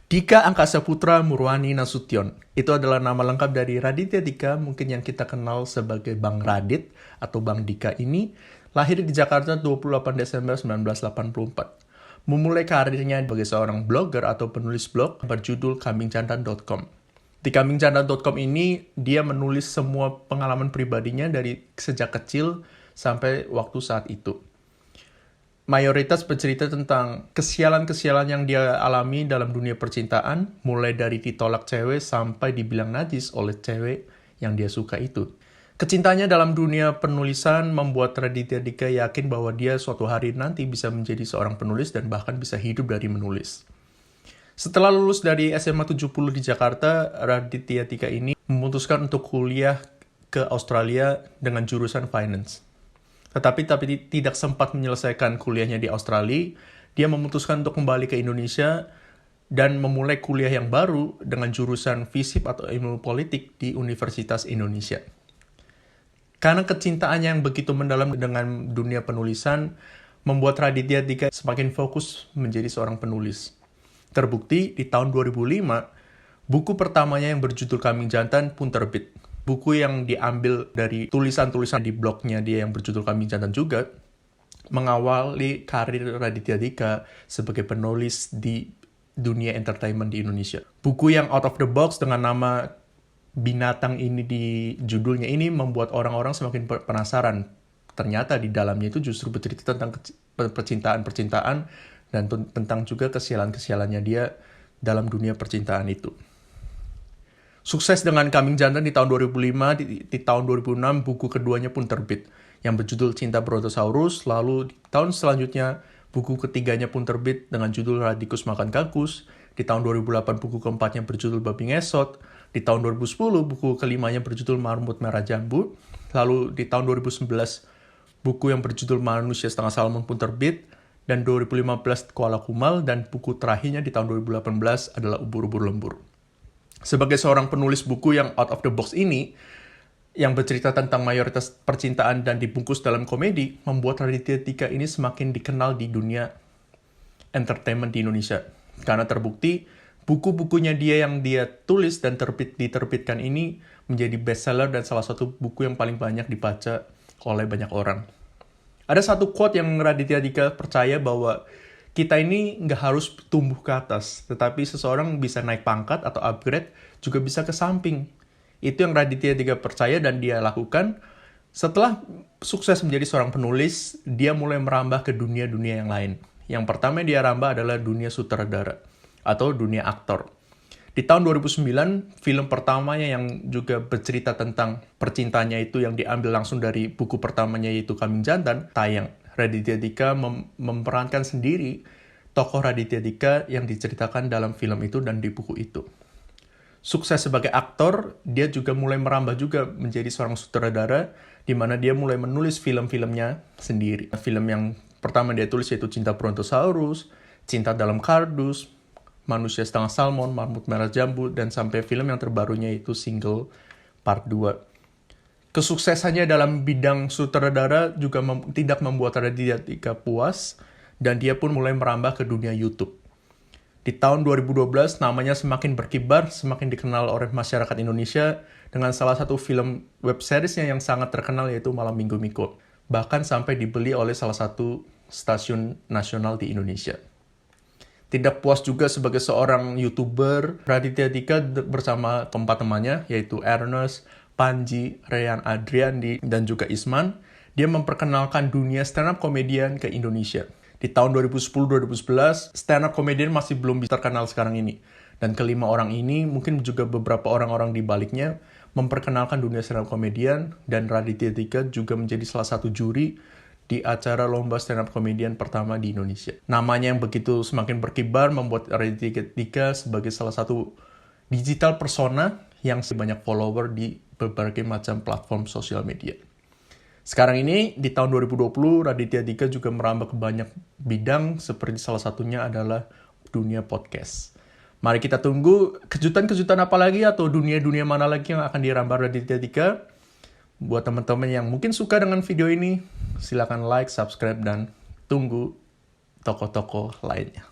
Dika Angkasa Putra Murwani Nasution. Itu adalah nama lengkap dari Raditya Dika, mungkin yang kita kenal sebagai Bang Radit atau Bang Dika ini, lahir di Jakarta 28 Desember 1984. Memulai karirnya sebagai seorang blogger atau penulis blog berjudul kambingjantan.com. Di kambingjantan.com ini, dia menulis semua pengalaman pribadinya dari sejak kecil sampai waktu saat itu. Mayoritas bercerita tentang kesialan-kesialan yang dia alami dalam dunia percintaan, mulai dari ditolak cewek sampai dibilang najis oleh cewek yang dia suka itu. Kecintaannya dalam dunia penulisan membuat Raditya Dika yakin bahwa dia suatu hari nanti bisa menjadi seorang penulis dan bahkan bisa hidup dari menulis. Setelah lulus dari SMA 70 di Jakarta, Raditya Dika ini memutuskan untuk kuliah ke Australia dengan jurusan finance. Tetapi tidak sempat menyelesaikan kuliahnya di Australia, dia memutuskan untuk kembali ke Indonesia dan memulai kuliah yang baru dengan jurusan FISIP atau Ilmu Politik di Universitas Indonesia. Karena kecintaannya yang begitu mendalam dengan dunia penulisan, membuat Raditya Dika semakin fokus menjadi seorang penulis. Terbukti di tahun 2005, buku pertamanya yang berjudul Kambing Jantan pun terbit. Buku yang diambil dari tulisan-tulisan di blognya dia yang berjudul Kambing Jantan juga, mengawali karir Raditya Dika sebagai penulis di dunia entertainment di Indonesia. Buku yang out of the box dengan nama binatang ini di judulnya ini membuat orang-orang semakin penasaran. Ternyata di dalamnya itu justru bercerita tentang percintaan-percintaan dan tentang juga kesialan-kesialannya dia dalam dunia percintaan itu. Sukses dengan Kambing Jantan di tahun 2005, di tahun 2006 buku keduanya pun terbit, yang berjudul Cinta Brontosaurus, lalu di tahun selanjutnya buku ketiganya pun terbit dengan judul Radikus Makan Kakus, di tahun 2008 buku keempatnya berjudul Babi Ngesot, di tahun 2010 buku kelimanya berjudul Marmut Merah Jambu, lalu di tahun 2011 buku yang berjudul Manusia Setengah Salmon pun terbit, dan 2015 Koala Kumal, dan buku terakhirnya di tahun 2018 adalah Ubur-ubur Lembur. Sebagai seorang penulis buku yang out of the box ini, yang bercerita tentang mayoritas percintaan dan dibungkus dalam komedi, membuat Raditya Dika ini semakin dikenal di dunia entertainment di Indonesia. Karena terbukti, buku-bukunya dia yang dia tulis dan diterbitkan ini menjadi bestseller dan salah satu buku yang paling banyak dibaca oleh banyak orang. Ada satu quote yang Raditya Dika percaya bahwa kita ini nggak harus tumbuh ke atas, tetapi seseorang bisa naik pangkat atau upgrade, juga bisa ke samping. Itu yang Raditya Dika percaya dan dia lakukan. Setelah sukses menjadi seorang penulis, dia mulai merambah ke dunia-dunia yang lain. Yang pertama dia rambah adalah dunia sutradara, atau dunia aktor. Di tahun 2009, film pertamanya yang juga bercerita tentang percintaannya itu yang diambil langsung dari buku pertamanya yaitu Kambing Jantan, tayang. Raditya Dika memerankan sendiri tokoh Raditya Dika yang diceritakan dalam film itu dan di buku itu. Sukses sebagai aktor, dia juga mulai merambah juga menjadi seorang sutradara, di mana dia mulai menulis film-filmnya sendiri. Film yang pertama dia tulis yaitu Cinta Brontosaurus, Cinta Dalam Kardus, Manusia Setengah Salmon, Marmut Merah Jambu, dan sampai film yang terbarunya yaitu Single Part 2. Kesuksesannya dalam bidang sutradara juga tidak membuat Raditya Dika puas, dan dia pun mulai merambah ke dunia YouTube. Di tahun 2012, namanya semakin berkibar, semakin dikenal oleh masyarakat Indonesia, dengan salah satu film web seriesnya yang sangat terkenal yaitu Malam Minggu Miko. Bahkan sampai dibeli oleh salah satu stasiun nasional di Indonesia. Tidak puas juga sebagai seorang YouTuber, Raditya Dika bersama keempat temannya, yaitu Ernest, Panji, Reyan Adriandi, dan juga Isman, dia memperkenalkan dunia stand-up komedian ke Indonesia. Di tahun 2010-2011, stand-up komedian masih belum terkenal sekarang ini. Dan kelima orang ini, mungkin juga beberapa orang-orang di baliknya, memperkenalkan dunia stand-up komedian, dan Raditya Dika juga menjadi salah satu juri di acara lomba stand-up komedian pertama di Indonesia. Namanya yang begitu semakin berkibar membuat Raditya Dika sebagai salah satu digital persona yang sebanyak follower di berbagai macam platform sosial media. Sekarang ini, di tahun 2020, Raditya Dika juga merambah ke banyak bidang, seperti salah satunya adalah dunia podcast. Mari kita tunggu kejutan-kejutan apa lagi atau dunia-dunia mana lagi yang akan dirambah Raditya Dika. Buat teman-teman yang mungkin suka dengan video ini, silakan like, subscribe, dan tunggu tokoh-tokoh lainnya.